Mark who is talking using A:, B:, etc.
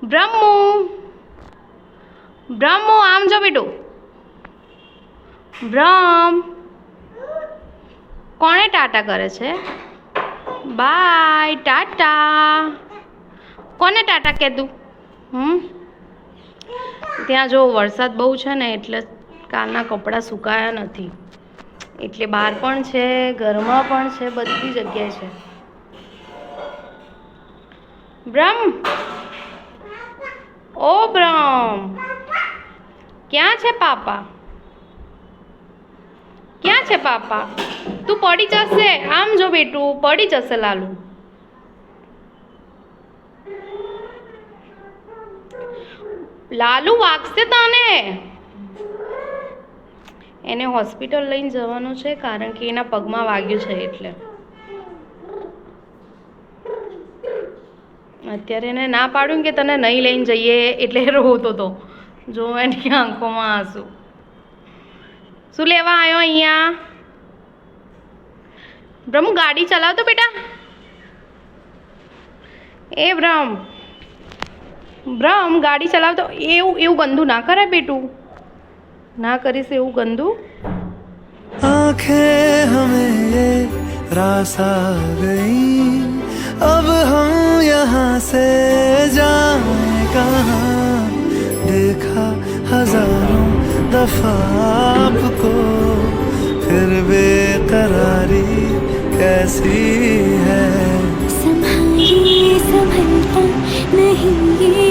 A: બ્રહ્મુ બ્રહ્મુ આમ જો બેટું બ્રહ્મ કોણે ટાટા કરે છે બાય ટાટા કોને ટાટા કીધું ત્યાં જો વરસાદ બહુ છે ને એટલે કાલના કપડાં સુકાયા નથી એટલે બહાર પણ છે ઘરમાં પણ છે બધી જગ્યાએ છે બ્રહ્મ ઓ બ્રહ્મ ક્યાં છે પાપા ક્યાં છે પાપા તું પડી જશે આમ જો બેટું પડી જશે લાલુ લાલુ વાગશે તને એને હોસ્પિટલ લઈને જવાનું છે કારણ કે એના પગમાં વાગ્યું છે એટલે અત્યારે એને ના પાડ્યું કે તને નહીં લઈને જઈએ એટલે રોતો હતો જો એની આંખોમાં આંસુ શું લેવા આવ્યો અહીંયા બ્રહ્મ ગાડી ચલાવતો બેટા એ બ્રહ્મ ગાડી ચલાવતો એવું ગંદુ ના કરાય બેટું ना करीस એવું गंदू
B: आंखें हमें ये रास आ गई अब हम यहाँ से जाए कहाँ देखा हजारों दफा आपको फिर बेकरारी कैसी है
C: संभलता नहीं ये